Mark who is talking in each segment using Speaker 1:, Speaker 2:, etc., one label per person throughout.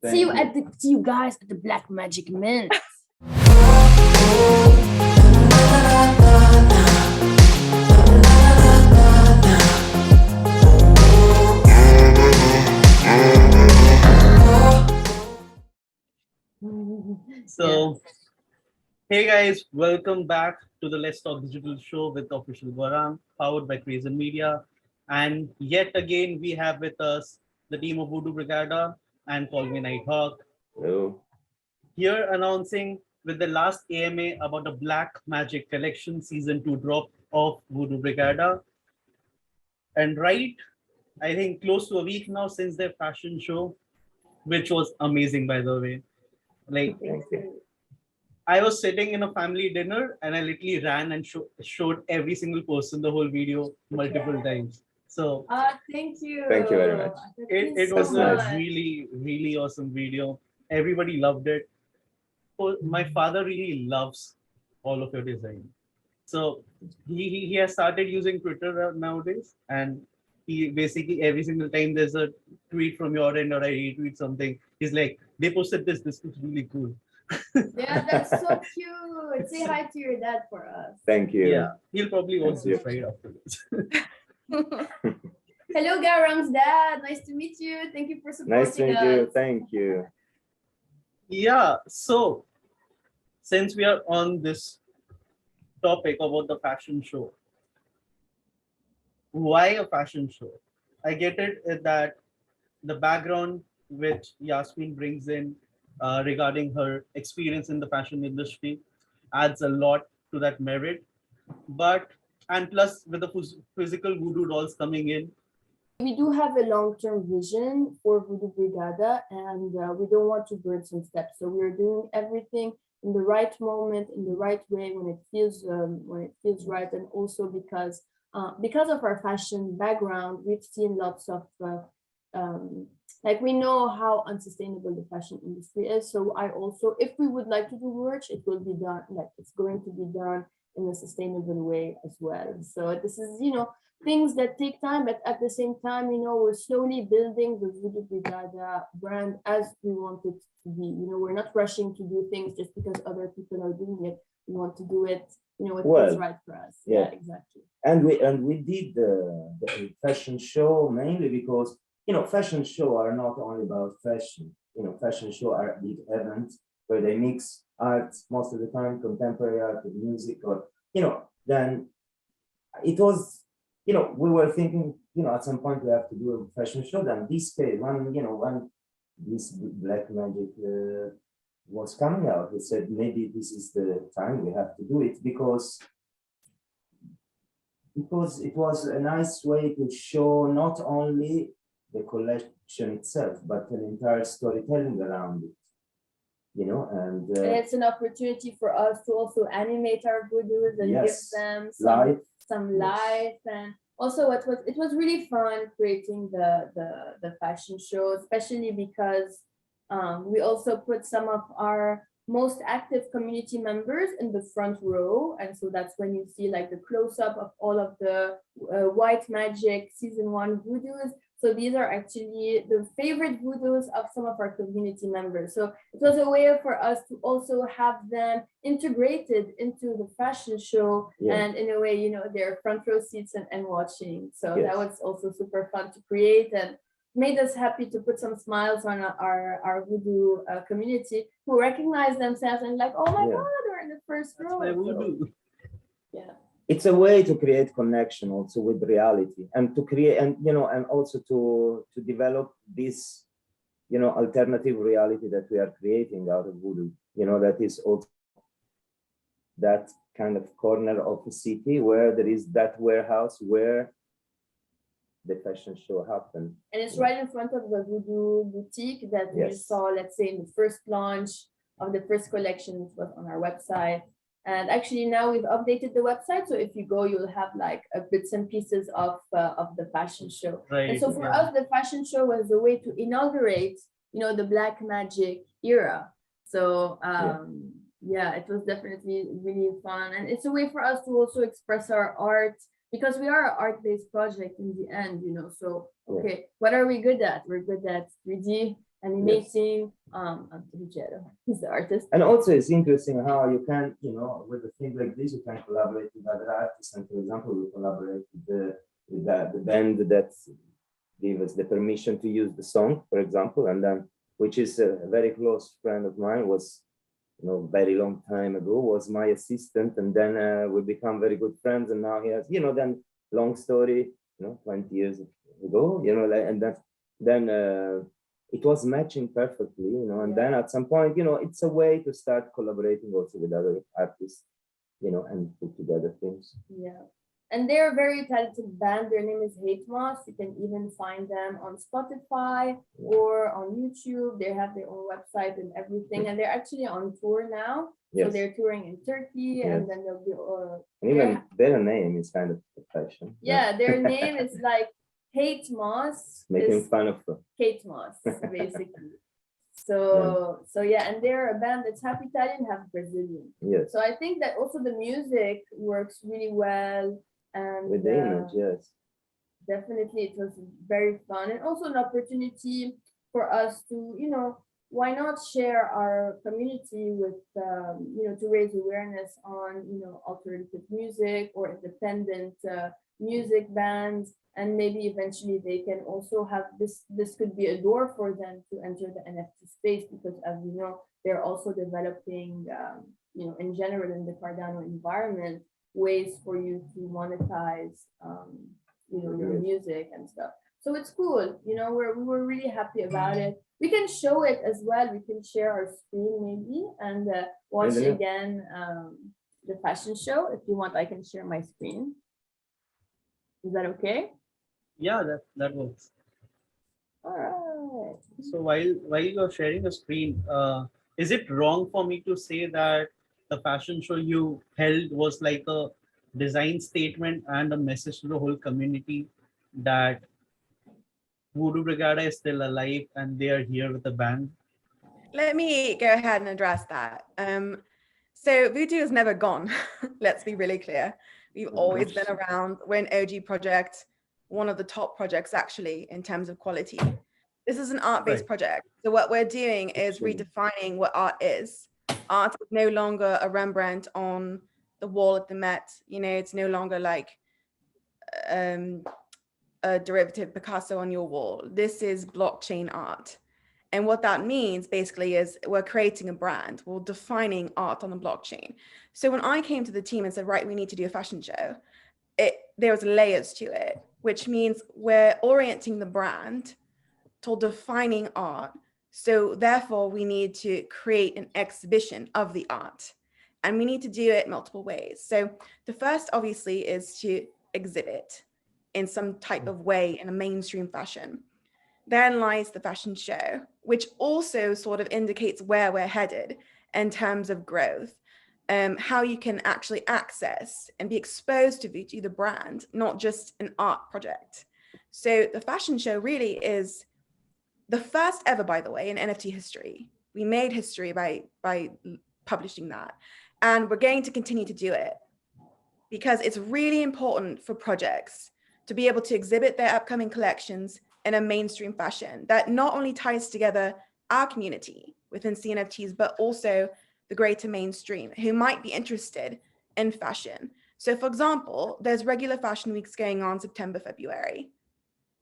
Speaker 1: See you guys at the Black Magic Mint.
Speaker 2: So, hey guys, welcome back to the Let's Talk Digital show with official Gaurang, powered by Crazen Media. And yet again, we have with us the team of Vudu Brigada and call me Nighthawke.
Speaker 3: Hello.
Speaker 2: Here announcing with the last AMA about the Black Magic Collection Season 2 drop of Vudu Brigada. And I think close to a week now since their fashion show, which was amazing, by the way. Like,
Speaker 3: Thank you.
Speaker 2: I was sitting in a family dinner and I literally ran and showed every single person the whole video multiple times. So
Speaker 1: Thank you.
Speaker 3: Thank you very much.
Speaker 2: it was
Speaker 1: so
Speaker 2: a
Speaker 3: nice.
Speaker 2: really awesome video. Everybody loved it. My father really loves all of your design. So he has started using Twitter nowadays, and he basically every single time there's a tweet from your end or I retweet something, he's like, they posted this. This looks really cool.
Speaker 1: Yeah, that's so cute. Say hi to your dad for us.
Speaker 3: Thank you.
Speaker 2: Yeah, he'll probably watch
Speaker 3: Thank you.
Speaker 2: this right after this.
Speaker 1: Hello, Gaurang's dad. Nice to meet you. Thank you for supporting
Speaker 3: Nice to meet
Speaker 1: us.
Speaker 3: you. Thank you.
Speaker 2: Yeah, so since we are on this topic about the fashion show, why a fashion show? I get it that the background which Yasmine brings in regarding her experience in the fashion industry adds a lot to that merit. But and plus with the physical voodoo dolls coming in,
Speaker 1: We do have a long-term vision for Vudu Brigada, and we don't want to burn some steps. So we're doing everything in the right moment, in the right way, when it feels right, and also because of our fashion background, we've seen lots of like we know how unsustainable the fashion industry is. So I also, if we would like to do merch, it will be done like it's going to be done in a sustainable way as well. So this is, things that take time, but at the same time, we're slowly building the Vudu Brigada brand as we want it to be. We're not rushing to do things just because other people are doing it. We want to do it, it feels right for us. Yeah, exactly.
Speaker 3: And we did the fashion show mainly because fashion show are not only about fashion. Fashion show are big events where they mix art most of the time, contemporary art with music, or then it was. We were thinking, at some point we have to do a fashion show. Then this case, when this Black Magic was coming out, we said maybe this is the time we have to do it because it was a nice way to show not only the collection itself, but an entire storytelling around it. And
Speaker 1: it's an opportunity for us to also animate our voodoos and give them some life. And also it was really fun creating the fashion show, especially because we also put some of our most active community members in the front row, and so that's when you see like the close-up of all of the White Magic season 1 voodoos. So these are actually the favorite voodoos of some of our community members. So it was a way for us to also have them integrated into the fashion show, and in a way, they're front row seats and watching. So that was also super fun to create, and made us happy to put some smiles on our voodoo community who recognize themselves and like, oh my God, we're in the first row.
Speaker 2: voodoo.
Speaker 1: Yeah.
Speaker 3: It's a way to create connection also with reality, and to create, and also to develop this alternative reality that we are creating out of voodoo. That is also that kind of corner of the city where there is that warehouse where the fashion show happened.
Speaker 1: And it's right in front of the Voodoo boutique that we saw, let's say, in the first launch of the first collection, which was on our website. And actually now we've updated the website, so if you go, you'll have like bits and pieces of the fashion show.
Speaker 2: Right,
Speaker 1: and so for us, the fashion show was a way to inaugurate, the Black Magic era. So it was definitely really fun, and it's a way for us to also express our art, because we are an art-based project in the end. So what are we good at? We're good at 3D animating. Ruggero is the artist.
Speaker 3: And also it's interesting how you can, with a thing like this, you can collaborate with other artists. And for example, we collaborate with the band that gave us the permission to use the song, for example, and then, which is a very close friend of mine, was, very long time ago, was my assistant. And then we become very good friends. And now he has, then long story, 20 years ago, and then it was matching perfectly, and then at some point, it's a way to start collaborating also with other artists, and put together things.
Speaker 1: Yeah. And they're a very talented band. Their name is Nighth. You can even find them on Spotify or on YouTube. They have their own website and everything. And they're actually on tour now.
Speaker 3: Yes.
Speaker 1: So they're touring in Turkey, and then they'll be.
Speaker 3: And even their name is kind of fashion.
Speaker 1: Yeah, their name is like Kate Moss.
Speaker 3: Making fun of them.
Speaker 1: Kate Moss, basically. So yeah, and they're a band that's half Italian, half Brazilian.
Speaker 3: Yes.
Speaker 1: So I think that also the music works really well. And
Speaker 3: with the image, yes.
Speaker 1: Definitely, it was very fun, and also an opportunity for us to, why not share our community with, to raise awareness on, alternative music or independent music bands, and maybe eventually they can also have this could be a door for them to enter the NFT space, because as you know, they're also developing, in general in the Cardano environment, ways for you to monetize, your music and stuff. So it's cool, we were really happy about it. We can show it as well. We can share our screen maybe and watch again the fashion show. If you want, I can share my screen. Is that okay?
Speaker 2: Yeah, that works.
Speaker 1: All right.
Speaker 2: So while you're sharing the screen, is it wrong for me to say that the fashion show you held was like a design statement and a message to the whole community that Vudu Brigada is still alive and they are here with the band?
Speaker 4: Let me go ahead and address that. So Vudu has never gone. Let's be really clear. We've always been around. We're an OG project, one of the top projects actually in terms of quality. This is an art-based project. So what we're doing is redefining what art is. Art is no longer a Rembrandt on the wall at the Met. It's no longer like a derivative Picasso on your wall. This is blockchain art. And what that means basically is we're creating a brand. We're defining art on the blockchain. So when I came to the team and said, right, we need to do a fashion show, there was layers to it, which means we're orienting the brand to defining art. So therefore we need to create an exhibition of the art, and we need to do it multiple ways. So the first obviously is to exhibit in some type of way in a mainstream fashion. Then lies the fashion show, which also sort of indicates where we're headed in terms of growth, how you can actually access and be exposed to Vudu, the brand, not just an art project. So the fashion show really is the first ever, by the way, in NFT history. We made history by publishing that. And we're going to continue to do it because it's really important for projects to be able to exhibit their upcoming collections in a mainstream fashion that not only ties together our community within CNFTs, but also the greater mainstream who might be interested in fashion. So for example, there's regular fashion weeks going on September, February.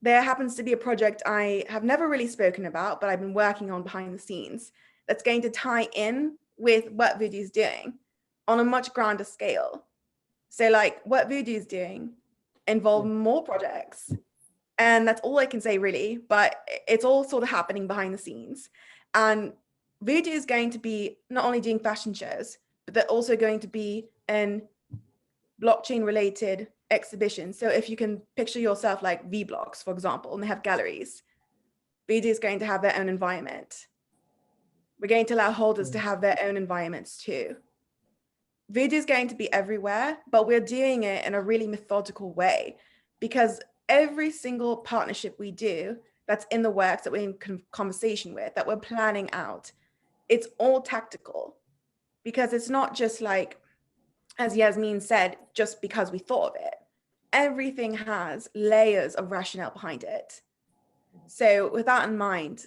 Speaker 4: There happens to be a project I have never really spoken about, but I've been working on behind the scenes that's going to tie in with what Vudu is doing on a much grander scale. So like what Vudu is doing involve more projects. And that's all I can say really, but it's all sort of happening behind the scenes. And Vudu is going to be not only doing fashion shows, but they're also going to be in blockchain related exhibitions. So if you can picture yourself like V-Blocks, for example, and they have galleries, Vudu is going to have their own environment. We're going to allow holders to have their own environments too. Vudu is going to be everywhere, but we're doing it in a really methodical way because every single partnership we do that's in the works, that we're in conversation with, that we're planning out, it's all tactical because it's not just like, as Yasmine said, just because we thought of it. Everything has layers of rationale behind it. So with that in mind,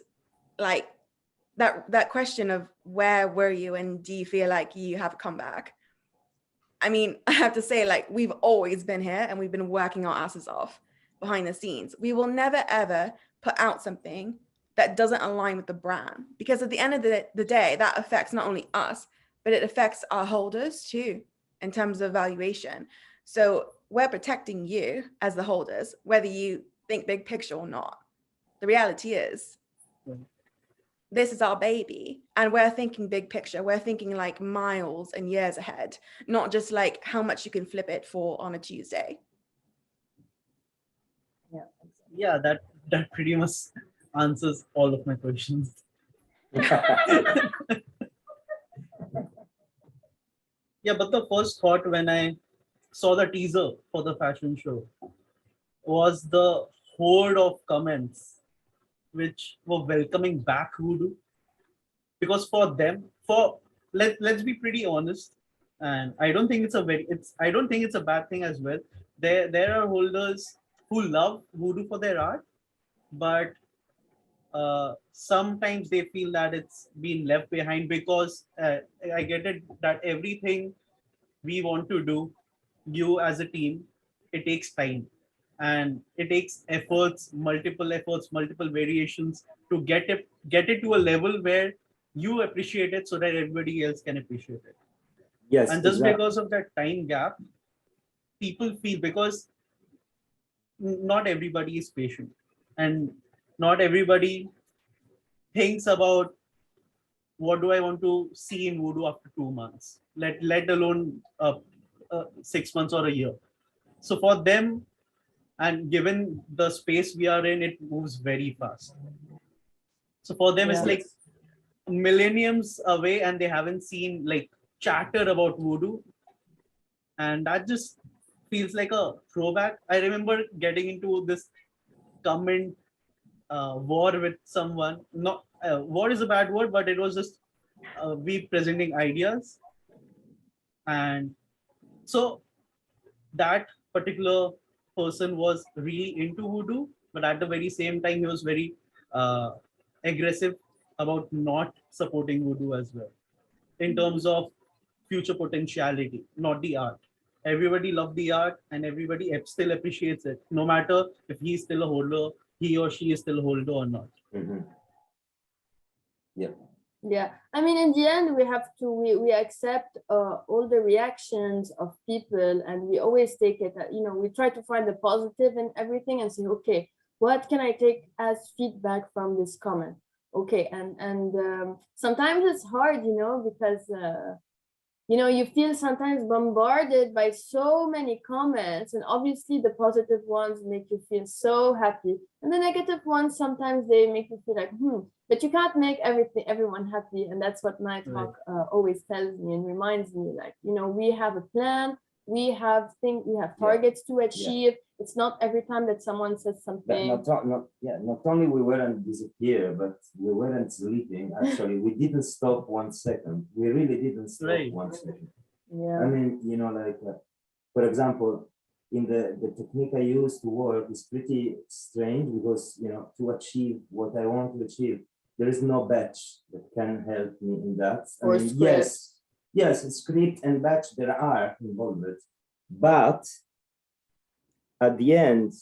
Speaker 4: like that question of where were you and do you feel like you have a comeback? I mean, I have to say, like, we've always been here and we've been working our asses off behind the scenes. We will never, ever put out something that doesn't align with the brand, because at the end of the day, that affects not only us, but it affects our holders too, in terms of valuation. So we're protecting you as the holders, whether you think big picture or not. The reality is, this is our baby, and we're thinking big picture. We're thinking like miles and years ahead, not just like how much you can flip it for on a Tuesday.
Speaker 2: Yeah, that pretty much answers all of my questions. Yeah, but the first thought when I saw the teaser for the fashion show was the horde of comments which were welcoming back Vudu. Because for them, let's be pretty honest, and I don't think it's a bad thing as well. There are holders who love Vudu for their art, but sometimes they feel that it's been left behind, because I get it that everything we want to do, you as a team, it takes time and it takes multiple variations to get it to a level where you appreciate it so that everybody else can appreciate it.
Speaker 3: Yes,
Speaker 2: and just
Speaker 3: exactly.
Speaker 2: because of that time gap, people feel, because not everybody is patient and not everybody thinks about what do I want to see in Vudu after 2 months, let alone 6 months or a year. So for them, and given the space we are in, it moves very fast. So for them, it's like millenniums away and they haven't seen like chatter about Vudu. And that just feels like a throwback. I remember getting into this comment war with someone. Not war is a bad word, but it was just we presenting ideas. And so that particular person was really into Vudu, but at the very same time, he was very aggressive about not supporting Vudu as well, in terms of future potentiality, not the art. Everybody loved the art and everybody still appreciates it, no matter if he's still a holder, he or she is still a holder or not.
Speaker 3: Mm-hmm. Yeah.
Speaker 1: Yeah, I mean, in the end, we accept all the reactions of people, and we always take it, we try to find the positive in everything and say, okay, what can I take as feedback from this comment? Okay, and sometimes it's hard, because you feel sometimes bombarded by so many comments, and obviously the positive ones make you feel so happy, and the negative ones sometimes they make you feel like but you can't make everyone happy. And that's what Nighthawke always tells me and reminds me, like, we have a plan, we have targets to achieve. It's not every time that someone says something.
Speaker 3: Not only we weren't disappear, but we weren't sleeping. Actually, we didn't stop 1 second. We really didn't stop 1 second.
Speaker 1: Yeah.
Speaker 3: I mean, for example, in the technique I use to work is pretty strange, because to achieve what I want to achieve, there is no batch that can help me in that.
Speaker 1: Or script.
Speaker 3: Yes, script and batch there are involved, but at the end,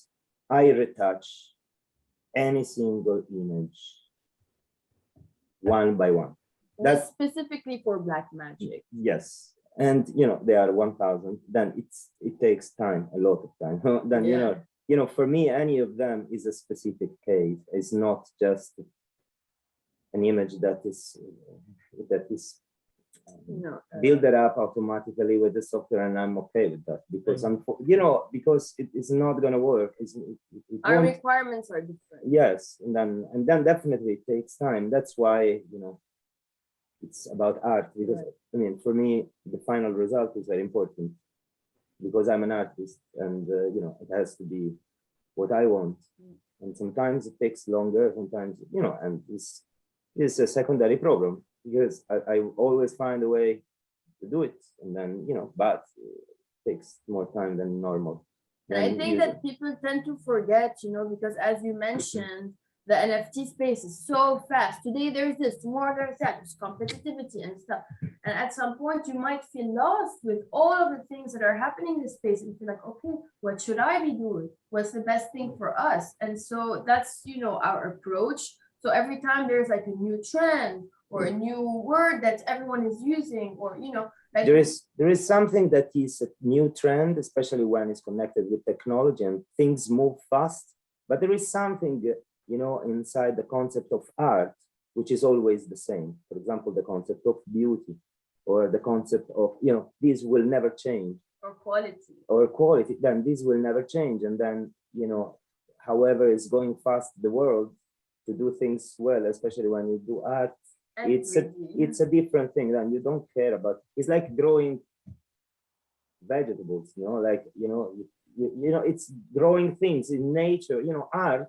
Speaker 3: I retouch any single image one by one.
Speaker 1: That's specifically for black magic.
Speaker 3: Yes. And they are 1,000. Then it takes time, a lot of time. Then for me, any of them is a specific case. It's not just an image that is build it up automatically with the software, and I'm okay with that, because because it is not going to work.
Speaker 1: Our requirements are different.
Speaker 3: Yes, and then definitely it takes time. That's why it's about art, because I mean, for me, the final result is very important, because I'm an artist, and it has to be what I want. And sometimes it takes longer, sometimes and this is a secondary problem, because I always find a way to do it, and then but it takes more time than normal.
Speaker 1: And I think that people tend to forget, because as you mentioned, the NFT space is so fast. Today there's this, tomorrow there's that, there's competitivity and stuff. And at some point you might feel lost with all of the things that are happening in the space and feel like, okay, what should I be doing? What's the best thing for us? And so that's, you know, our approach. So every time there's like a new trend or a new word that everyone is using, or, you know, like
Speaker 3: there is something that is a new trend, especially when it's connected with technology and things move fast. But there is something, you know, inside the concept of art, which is always the same. For example, the concept of beauty, or the concept of, you know, these will never change.
Speaker 1: or quality.
Speaker 3: Or quality, then these will never change. And then, you know, however is going fast the world to do things well, especially when you do art, it's a different thing. Then you don't care about, it's like growing vegetables, you know, like, you know, it's growing things in nature, you know, art,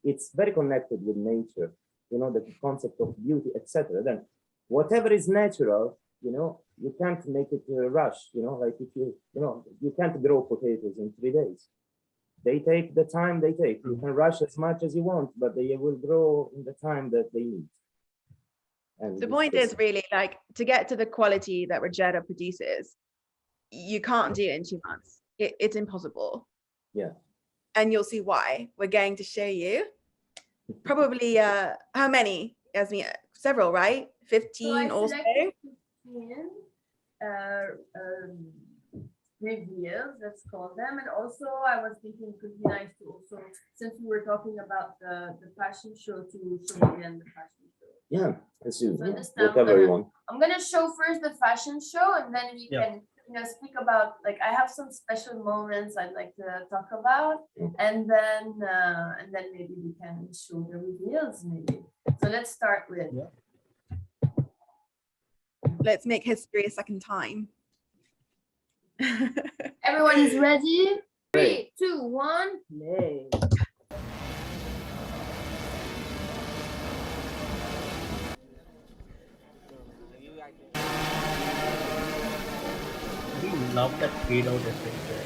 Speaker 3: it's very connected with nature, you know, the concept of beauty, etc. Then whatever is natural, you know, you can't make it a rush, you know, like if you know, you can't grow potatoes in 3 days. They take the time they take. You can rush as much as you want, but they will grow in the time that they need. And
Speaker 4: the point is really, like, to get to the quality that Ruggero produces, you can't do it in 2 months. It's impossible.
Speaker 3: Yeah.
Speaker 4: And you'll see why. We're going to show you probably how many, Yasmine? Several, right? 15 or so.
Speaker 1: 15 reveals, let's call them. And also I was thinking it could be nice to also, since we were talking about the fashion show, to show again the fashion show.
Speaker 3: Yeah, as you,
Speaker 1: So
Speaker 3: whatever you want.
Speaker 1: I'm gonna show first the fashion show, and then we can, you know, speak about, like, I have some special moments I'd like to talk about, and then maybe we can show the reveals maybe. So let's start with.
Speaker 4: Let's make history a second time.
Speaker 1: Everyone is ready? 3, 2, 1, play.
Speaker 2: I love that fade out effect there.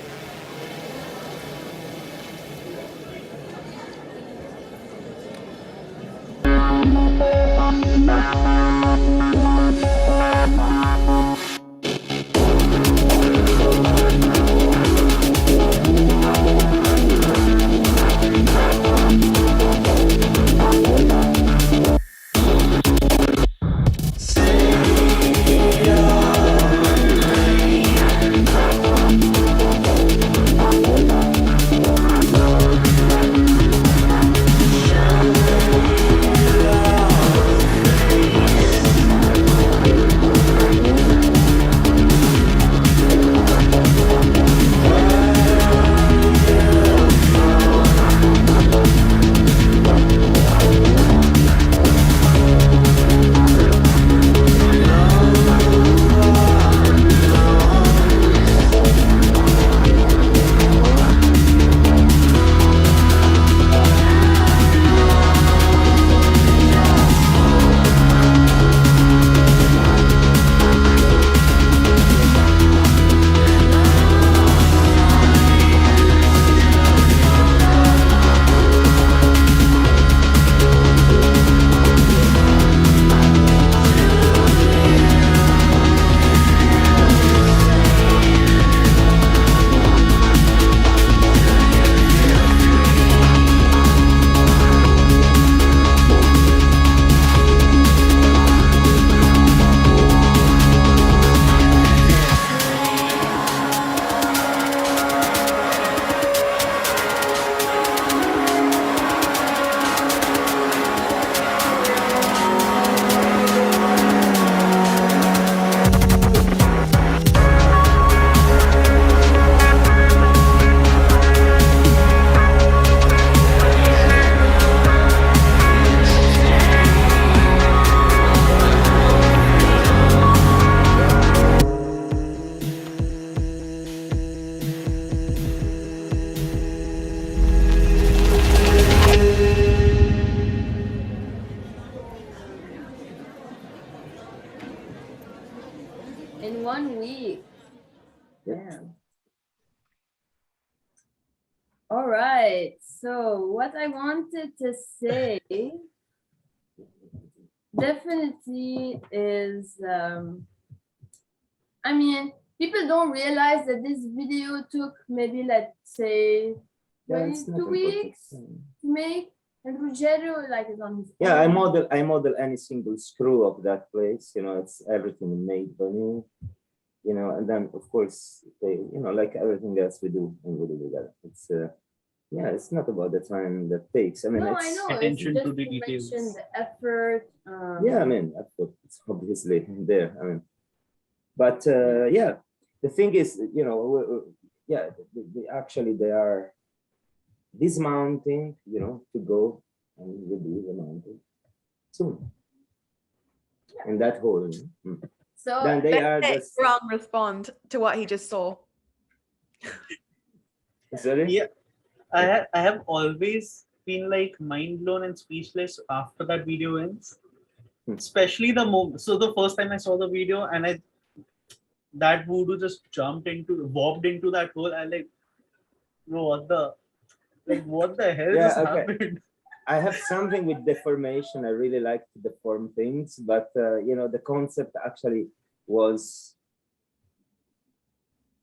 Speaker 1: In 1 week.
Speaker 3: Yeah.
Speaker 1: All right. So what I wanted to say definitely is, I mean, people don't realize that this video took maybe, let's say, 2 weeks to make. And Ruggero like is on his
Speaker 3: Yeah,
Speaker 1: own.
Speaker 3: I model any single screw of that place. You know, it's everything made by me. You know, and then of course they, you know, like everything else we do in Vudu Brigada. It's yeah, it's not about the time that takes. I mean,
Speaker 1: No,
Speaker 3: it's
Speaker 1: I know.
Speaker 2: attention
Speaker 1: it's
Speaker 2: to
Speaker 1: just
Speaker 2: the
Speaker 1: to
Speaker 2: details.
Speaker 1: mention the effort.
Speaker 3: yeah, I mean, it's obviously there. I mean, but yeah, the thing is, you know, yeah, actually they are dismounting, you know, to go and we do the mountain soon.
Speaker 1: Yeah.
Speaker 3: In that hole.
Speaker 1: So
Speaker 3: then they are
Speaker 4: Let's
Speaker 3: just
Speaker 4: Gaurang respond to what he just saw.
Speaker 3: sorry.
Speaker 2: Yeah, I have always been like mind blown and speechless after that video ends. Especially the moment. So the first time I saw the video and that Vudu just warped into that hole. I like, bro, what the hell
Speaker 3: Yeah,
Speaker 2: just
Speaker 3: okay.
Speaker 2: happened?
Speaker 3: I have something with deformation. I really like to deform things, but you know, the concept actually was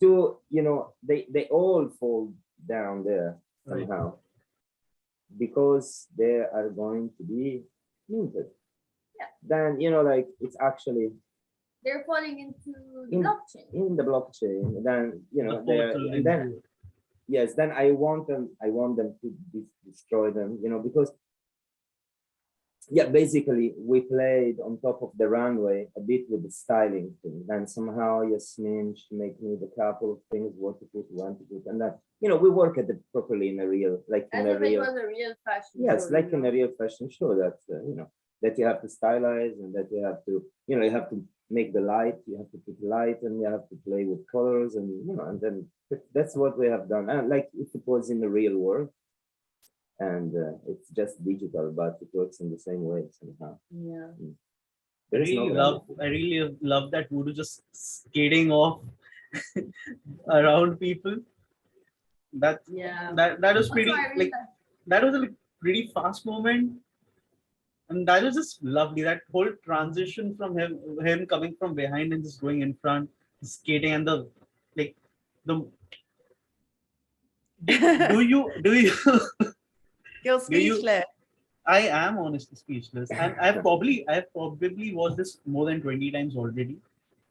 Speaker 3: to, you know, they all fall down there somehow, right, because they are going to be minted.
Speaker 1: Yeah.
Speaker 3: Then, you know, like it's actually
Speaker 1: they're falling into the blockchain.
Speaker 3: In the blockchain. Then, you know, and then yes, then I want them to destroy them, you know, because yeah, basically we played on top of the runway a bit with the styling thing. Then somehow Yasmine, she made me the couple of things, what to put, when to put, and then, you know, we work at it properly in a real, like in a real,
Speaker 1: it was a real fashion
Speaker 3: yes,
Speaker 1: show,
Speaker 3: like
Speaker 1: you
Speaker 3: in
Speaker 1: know?
Speaker 3: a real fashion show that, you know, that you have to stylize and that you have to, you know, you have to make the light, you have to put light and you have to play with colors and, you know, and then that's what we have done. And like if it was in the real world, and it's just digital, but it works in the same way somehow.
Speaker 1: Yeah.
Speaker 2: I really love that Vudu just skating off around people. That was pretty like that was a pretty fast moment, and that was just lovely. That whole transition from him coming from behind and just going in front, skating, and the like the. Do you?
Speaker 4: You're speechless.
Speaker 2: I am honestly speechless, and I've probably watched this more than 20 times already.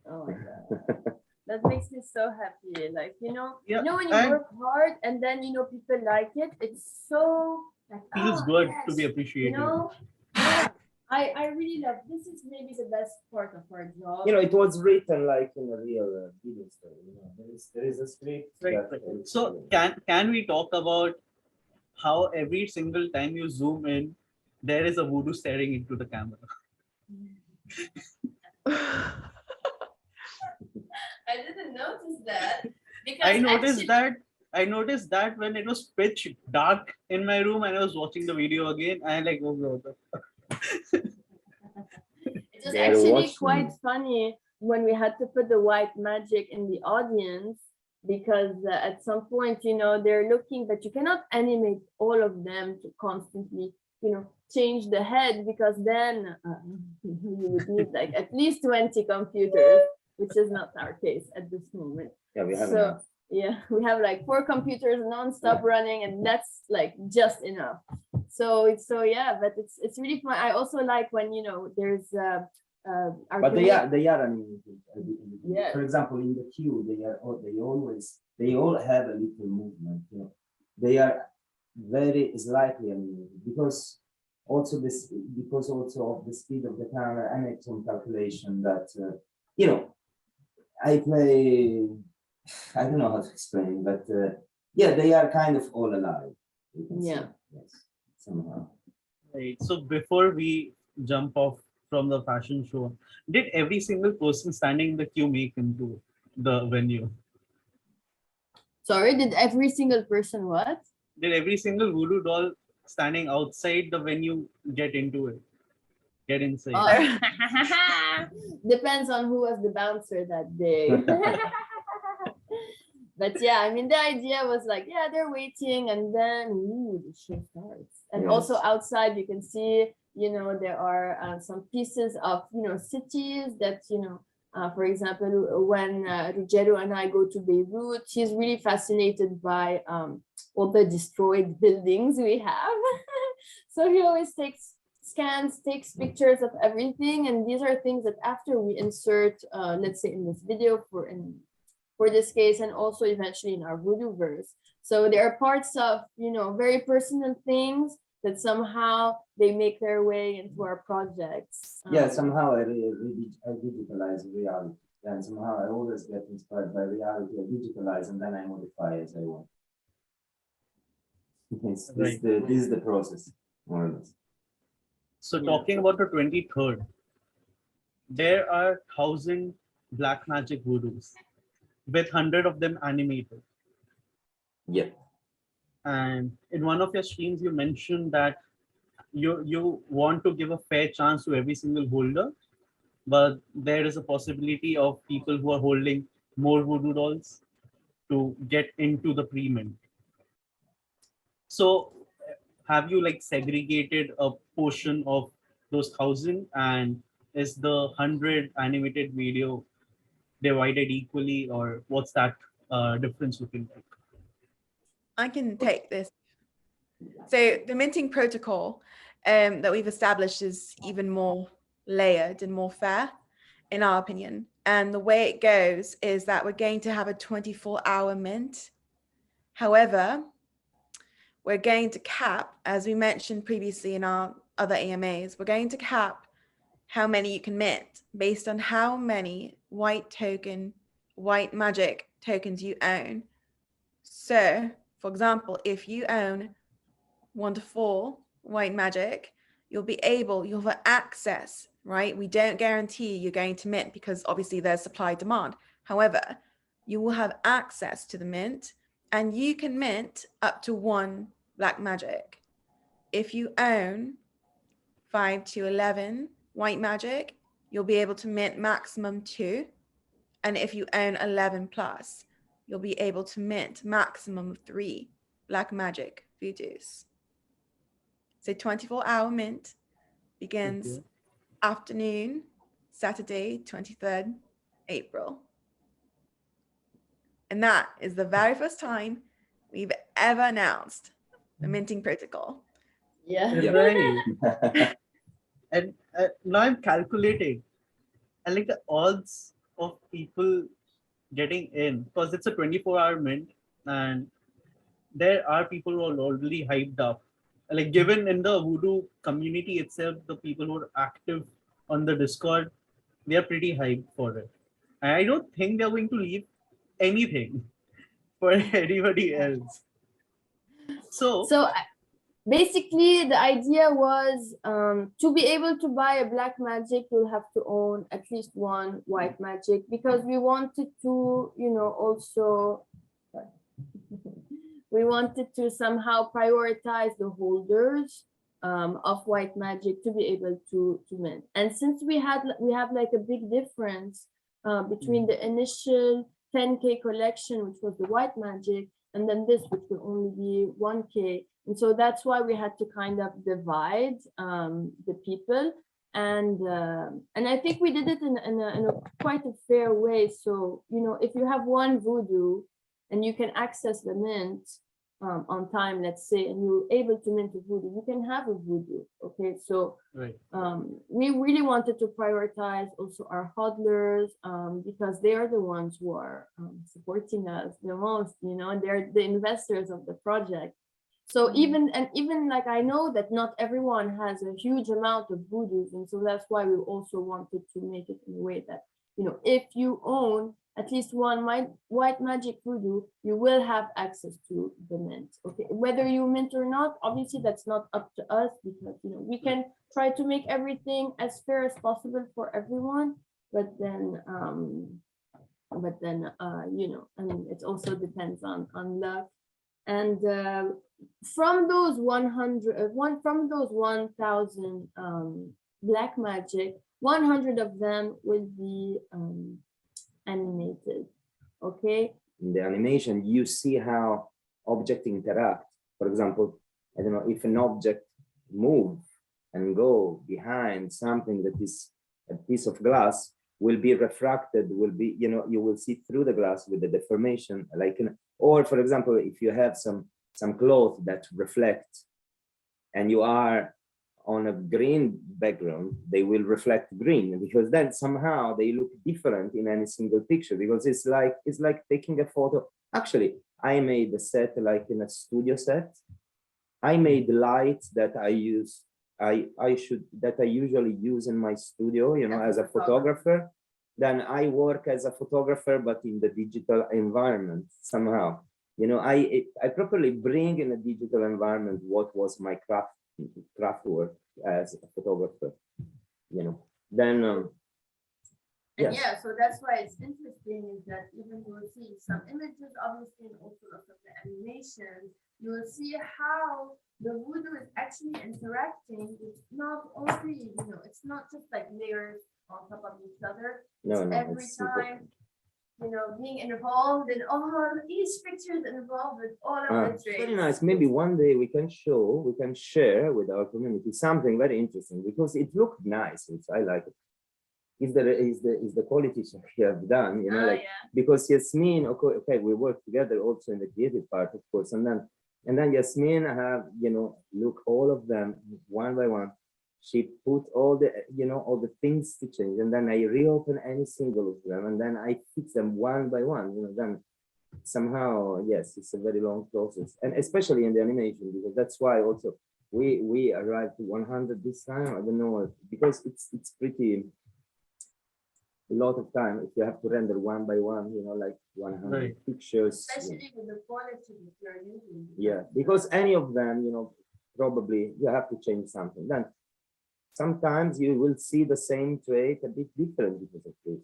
Speaker 1: Oh my god, that makes me so happy. Like, you know,
Speaker 2: yeah,
Speaker 1: you know, when you work hard and then, you know, people like it, it's so like,
Speaker 2: feels good to be appreciated.
Speaker 1: You know, yeah, I really love this. Is maybe the best part of our job.
Speaker 3: You know, it was written like in a real video story. You know, there is a script.
Speaker 2: Right. So can we talk about how every single time you zoom in, there is a Vudu staring into the camera?
Speaker 1: I didn't notice that. Because
Speaker 2: I noticed that when it was pitch dark in my room and I was watching the video again, I like, oh god.
Speaker 1: It was actually quite funny when we had to put the white magic in the audience, because at some point, you know, they're looking, but you cannot animate all of them to constantly, you know, change the head, because then you would need like at least 20 computers, which is not our case at this moment.
Speaker 3: Yeah, we have
Speaker 1: so yeah, we have like 4 computers non-stop running, and that's like just enough. So yeah, but it's really fun. I also like when, you know, there's
Speaker 3: but they are animated.
Speaker 1: Yeah.
Speaker 3: For example, in the queue, they all have a little movement. You know, they are very slightly animated because also of the speed of the camera, and it's some calculation that you know, I don't know how to explain, but yeah, they are kind of all alive.
Speaker 1: Yeah.
Speaker 3: Yes, somehow.
Speaker 2: Right. So before we jump off from the fashion show, did every single person standing in the queue make into the venue?
Speaker 1: Sorry, did every single person what?
Speaker 2: Did every single Vudu doll standing outside the venue get into it? Get inside?
Speaker 1: Oh. Depends on who was the bouncer that day. But yeah, I mean, the idea was like, yeah, they're waiting, and then the show starts. And also outside, you can see, you know, there are some pieces of, you know, cities that, you know, for example, when Ruggero and I go to Beirut, he's really fascinated by all the destroyed buildings we have. So he always takes pictures of everything, and these are things that after we insert, let's say in this video for this case, and also eventually in our Vuduverse. So there are parts of, you know, very personal things that somehow they make their way into our projects.
Speaker 3: Somehow I digitalize reality, and somehow I always get inspired by reality. I digitalize and then I modify as I want. This is the process, more or less.
Speaker 2: So talking about the 23rd, there are 1,000 black magic voodoos with 100 of them animated.
Speaker 3: Yep.
Speaker 2: And in one of your streams, you mentioned that you want to give a fair chance to every single holder, but there is a possibility of people who are holding more voodoo dolls to get into the pre-mint. So have you like segregated a portion of those 1,000, and is the 100 animated video divided equally, or what's that difference looking like?
Speaker 4: I can take this. So the minting protocol that we've established is even more layered and more fair, in our opinion. And the way it goes is that we're going to have a 24-hour mint. However, we're going to cap, as we mentioned previously in our other AMAs, we're going to cap how many you can mint based on how many white magic tokens you own. So, for example, if you own 1 to 4 white magic, you'll have access, right? We don't guarantee you're going to mint because obviously there's supply demand. However, you will have access to the mint, and you can mint up to 1 black magic. If you own 5 to 11 white magic, you'll be able to mint maximum 2. And if you own 11 plus, you'll be able to mint maximum 3 black magic voodoos. So 24-hour mint begins afternoon, Saturday, 23rd April. And that is the very first time we've ever announced the minting protocol.
Speaker 1: Yeah.
Speaker 2: Right. And now I'm calculating, and like the odds of people getting in, because it's a 24-hour mint, and there are people who are already hyped up. Like given in the Vudu community itself, the people who are active on the Discord, they are pretty hyped for it. And I don't think they're going to leave anything for anybody else. So
Speaker 1: basically the idea was to be able to buy a black magic, you'll have to own at least 1 white magic, because we wanted to, you know, also we wanted to somehow prioritize the holders of white magic to be able to mint. And since we have like a big difference between the initial 10K collection, which was the white magic, and then this, which will only be 1K. And so that's why we had to kind of divide the people. And I think we did it in a quite a fair way. So, you know, if you have 1 voodoo and you can access the mint on time, let's say, and you're able to mint a voodoo, you can have a voodoo. Okay, so
Speaker 2: right.
Speaker 1: We really wanted to prioritize also our hodlers because they are the ones who are supporting us the most, you know, they're the investors of the project. So even like, I know that not everyone has a huge amount of voodoos, and so that's why we also wanted to make it in a way that, you know, if you own at least 1 white magic voodoo, you will have access to the mint. Okay, whether you mint or not, obviously that's not up to us, because, you know, we can try to make everything as fair as possible for everyone, but then you know, I mean, it also depends on luck. And from those 1,000 black magic, 100 of them will be animated. Okay,
Speaker 3: in the animation, you see how objects interact. For example, I don't know, if an object move and go behind something that is a piece of glass, will be refracted, will be, you know, you will see through the glass with the deformation, like, or for example, if you have some cloth that reflect and you are on a green background, they will reflect green, because then somehow they look different in any single picture, because it's like taking a photo. Actually, I made a set like in a studio set. I made lights that I use, I usually use in my studio, you know, as a photographer. Then I work as a photographer, but in the digital environment somehow. You know, I properly bring in a digital environment what was my craft work as a photographer. You know, then
Speaker 1: and yeah, so that's why it's interesting is that even you will see some images, obviously, and also of the animation, you will see how the Vudu is actually interacting with not only, you know, it's not just like layers on top of each other.
Speaker 3: no,
Speaker 1: Every time, you know, being involved in all each picture is involved with all of the traits.
Speaker 3: Very nice. Maybe one day we can share with our community something very interesting, because it looked nice. I like it. Is the quality we have done, you know, like,
Speaker 1: yeah.
Speaker 3: because Yasmine, okay, we work together also in the creative part, of course, and then Yasmine have, you know, look all of them one by one. She put all the, you know, all the things to change, and then I reopen any single of them, and then I fix them one by one, you know. Then somehow, yes, it's a very long process, and especially in the animation, because that's why also we arrived to 100 this time. I don't know, because it's pretty a lot of time if you have to render one by one, you know, like 100 pictures.
Speaker 1: Especially with the quality that you're using.
Speaker 3: Yeah, because any of them, you know, probably you have to change something. Then sometimes you will see the same trait a bit different because of this.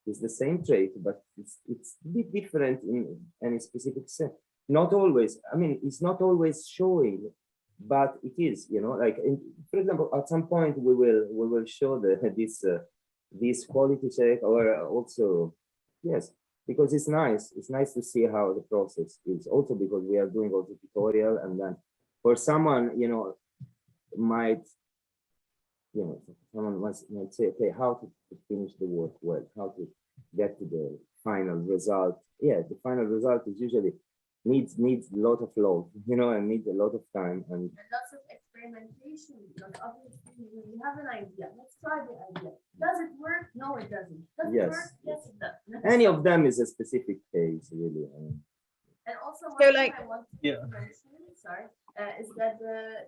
Speaker 3: It's the same trait, but it's a bit different in any specific sense. Not always. I mean, it's not always showing, but it is. You know, like for example, at some point we will show this quality check, or also, yes, because it's nice. It's nice to see how the process is. Also because we are doing also tutorial, and then for someone, you know, might, you know, someone might say, okay, how to finish the work well, how to get to the final result. Yeah, the final result is usually needs a lot of love, you know, and needs a lot of time and
Speaker 1: lots of experimentation, because obviously you have an idea. Let's try the idea. Does it work? No, it doesn't. Does it work? Yes, it does.
Speaker 3: Any of them is a specific case, really.
Speaker 1: And also,
Speaker 4: So,
Speaker 1: one
Speaker 4: like,
Speaker 1: thing I want to mention, sorry, is that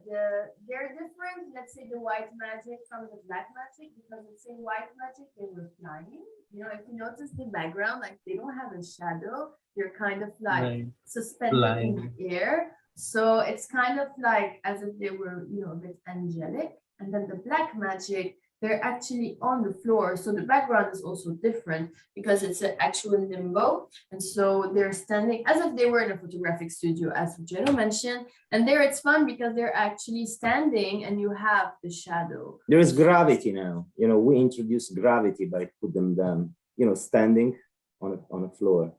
Speaker 1: they're different. Let's say the white magic from the black magic, because it's in white magic they were flying. You know, if you notice the background, like they don't have a shadow. They're kind of like suspended in the air. So it's kind of like as if they were, you know, a bit angelic. And then the black magic, they're actually on the floor. So the background is also different because it's an actual limbo. And so they're standing as if they were in a photographic studio, as Ruggero mentioned. And there it's fun because they're actually standing and you have the shadow.
Speaker 3: There is gravity now. You know, we introduced gravity by putting them, you know, standing on a floor.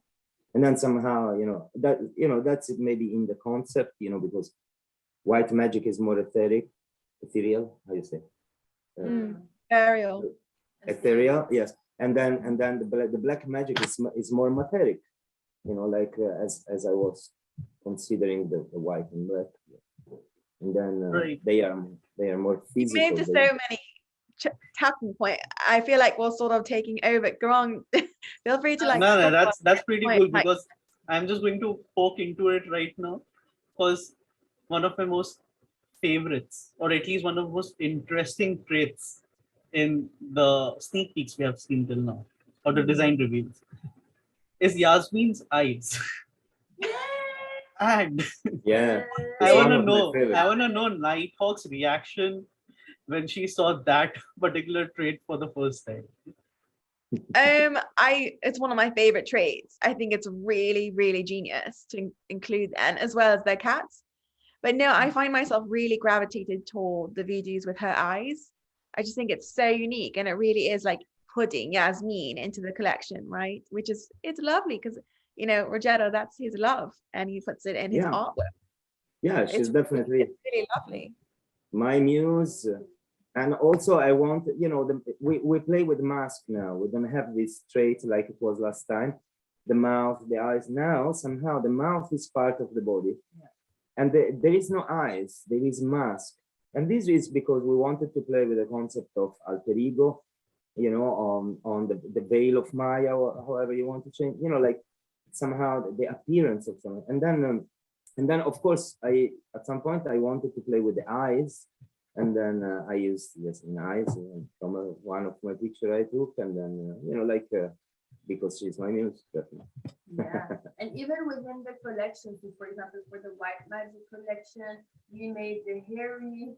Speaker 3: And then somehow, you know, that's it maybe in the concept, you know, because white magic is more ethereal, how you say? Ethereal, yes. And then the black magic is more materic, you know, like as I was considering the white and black. And then they are more physical.
Speaker 4: You made so many tapping point. I feel like we're sort of taking over. Gaurang, feel free to like.
Speaker 2: No, that's pretty cool, because I'm just going to poke into it right now, because one of my most favorites, or at least one of the most interesting traits in the sneak peeks we have seen till now, or the design reveals, is Yasmine's eyes. And
Speaker 3: yeah,
Speaker 2: I want to know Nighthawke's reaction when she saw that particular trait for the first time.
Speaker 4: It's one of my favorite traits. I think it's really, really genius to include them as well as their cats. But no, I find myself really gravitated toward the videos with her eyes. I just think it's so unique, and it really is like putting Yasmine into the collection, right? Which is, it's lovely because you know, Ruggero, that's his love, and he puts it in his artwork.
Speaker 3: Yeah, she's definitely
Speaker 4: really lovely.
Speaker 3: My muse. And also I want, you know, we play with mask now. We don't have this trait like it was last time. The mouth, the eyes. Now somehow the mouth is part of the body. Yeah. And there is no eyes, there is mask. And this is because we wanted to play with the concept of alter ego, you know, on the veil of Maya, or however you want to change, you know, like somehow the appearance of something. And then of course, at some point I wanted to play with the eyes. And then I used Yasmine eyes from one of my picture I took. And then, you know, like, because she's my muse.
Speaker 1: Yeah, and even within the collection, so for example, for the White Magic collection, we made the hairy,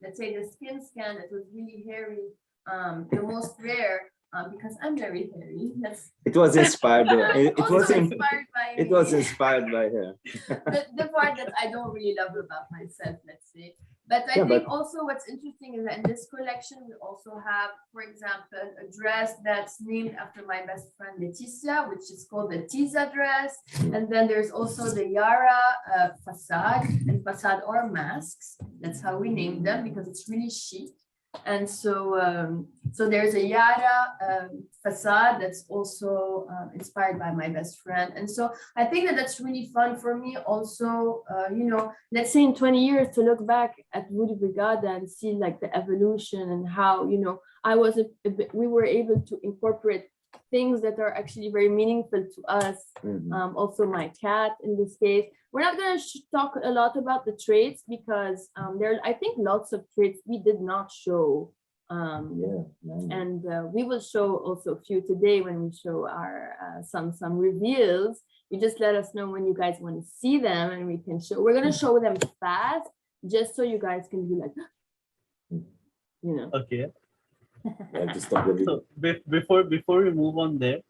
Speaker 1: let's say the skin scan that was really hairy, the most rare, because I'm very hairy.
Speaker 3: It was inspired. It was
Speaker 1: inspired by
Speaker 3: it was inspired by her.
Speaker 1: the part that I don't really love about myself, let's say. But I think also what's interesting is that in this collection, we also have, for example, a dress that's named after my best friend Laetitia, which is called the Tiza dress. And then there's also the Yara facade, and facade or masks. That's how we named them, because it's really chic. And so so there's a Yara facade that's also inspired by my best friend. And so I think that that's really fun for me also, you know, let's say in 20 years to look back at Vudu Brigada and see like the evolution and how, you know, we were able to incorporate things that are actually very meaningful to us. Also my cat in this case. We're not going to talk a lot about the traits because there are, I think, lots of traits we did not show. And we will show also a few today when we show our some reveals. You just let us know when you guys want to see them and we can show. We're going to show them fast just so you guys can be like, you know.
Speaker 2: Okay.
Speaker 3: So
Speaker 2: before we move on there,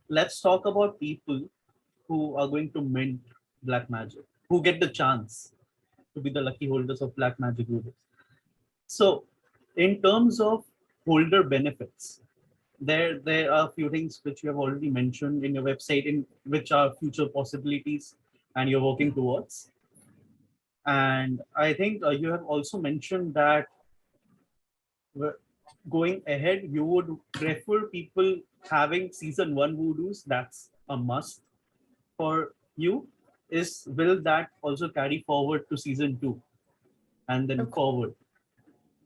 Speaker 2: let's talk about people who are going to mint Black Magic, who get the chance to be the lucky holders of Black Magic Voodoo. So in terms of holder benefits, there are a few things which you have already mentioned in your website, in which are future possibilities and you're working towards. And I think you have also mentioned that going ahead, you would prefer people having season 1 voodoos. That's a must for you. Will that also carry forward to season 2 and then forward?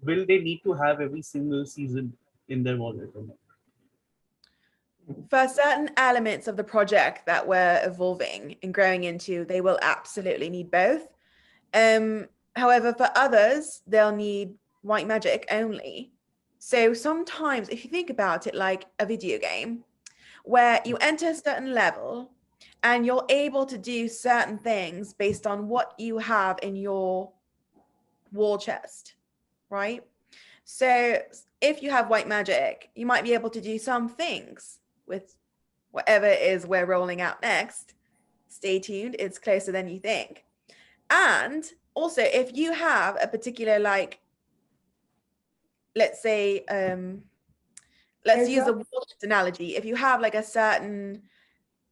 Speaker 2: Will they need to have every single season in their wallet?
Speaker 4: For certain elements of the project that we're evolving and growing into, they will absolutely need both. However, for others, they'll need white magic only. So sometimes if you think about it like a video game where you enter a certain level and you're able to do certain things based on what you have in your war chest, right? So if you have white magic, you might be able to do some things with whatever it is we're rolling out next. Stay tuned, it's closer than you think. And also, if you have a particular, like, let's say, let's use a wallet analogy. If you have like a certain,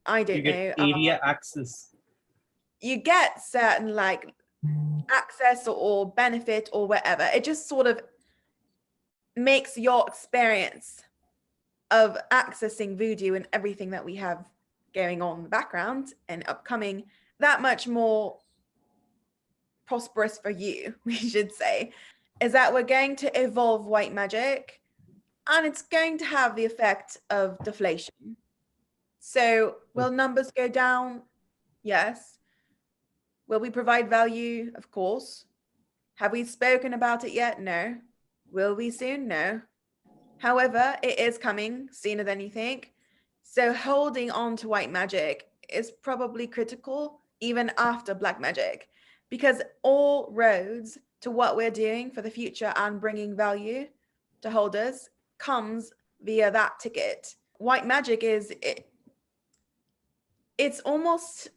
Speaker 4: I don't know,
Speaker 2: area access.
Speaker 4: You get certain like access or benefit or whatever. It just sort of makes your experience of accessing Voodoo and everything that we have going on in the background and upcoming that much more prosperous for you, we should say, is that we're going to evolve white magic and it's going to have the effect of deflation. So will numbers go down? Yes. Will we provide value? Of course. Have we spoken about it yet? No. Will we soon? No. However, it is coming sooner than you think. So holding on to white magic is probably critical even after black magic, because all roads to what we're doing for the future and bringing value to holders comes via that ticket. White magic it's almost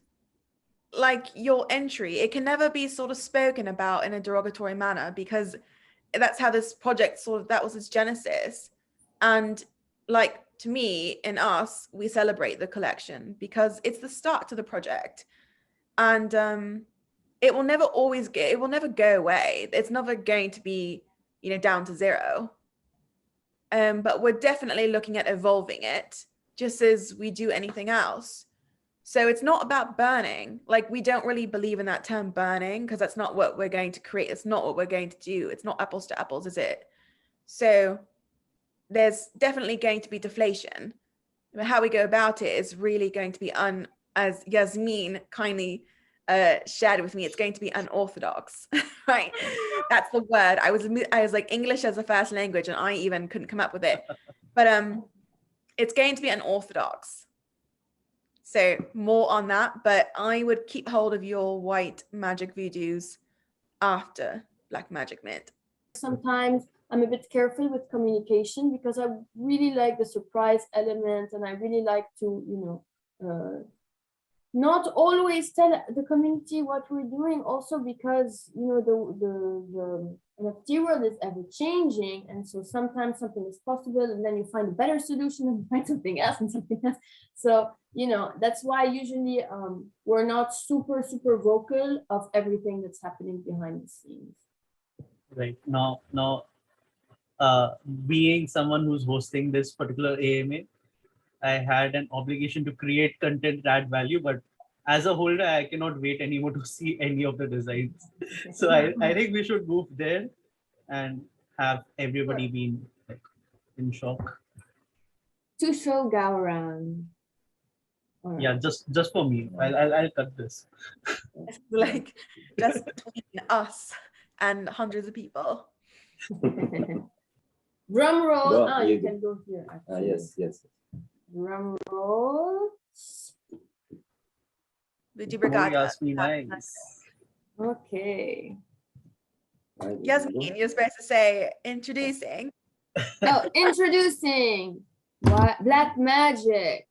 Speaker 4: like your entry. It can never be sort of spoken about in a derogatory manner, because that's how this project that was its genesis. And like to me, in us, we celebrate the collection because it's the start to the project. And it will never go away. It's never going to be, you know, down to zero. But we're definitely looking at evolving it just as we do anything else. So it's not about burning. Like, we don't really believe in that term burning because that's not what we're going to create. It's not what we're going to do. It's not apples to apples, is it? So there's definitely going to be deflation. But how we go about it is really going to be as Yasmine kindly shared with me, it's going to be unorthodox, right? That's the word. I was like English as a first language, and I even couldn't come up with it. But it's going to be unorthodox. So more on that, but I would keep hold of your white magic voodoos after Black Magic Mint.
Speaker 1: Sometimes I'm a bit careful with communication because I really like the surprise element, and I really like to, you know, not always tell the community what we're doing, also because, you know, the NFT world is ever changing, and so sometimes something is possible and then you find a better solution and you find something else and something else. So, you know, that's why usually we're not super vocal of everything that's happening behind the scenes.
Speaker 2: Right now, being someone who's hosting this particular AMA, I had an obligation to create content that add value, but as a holder, I cannot wait anymore to see any of the designs. So I think we should move there and have everybody being like in shock.
Speaker 1: To show Gaurang.
Speaker 2: Right. Yeah, just for me. I'll cut this.
Speaker 4: Like, just between us and hundreds of people.
Speaker 1: Drum roll.
Speaker 3: Go,
Speaker 1: oh, you can go here.
Speaker 3: Yes.
Speaker 1: Drum roll.
Speaker 4: Vudu Brigada.
Speaker 2: Nice.
Speaker 1: Okay.
Speaker 4: Yasmine, you're supposed to say introducing.
Speaker 1: Oh, introducing Black Magic.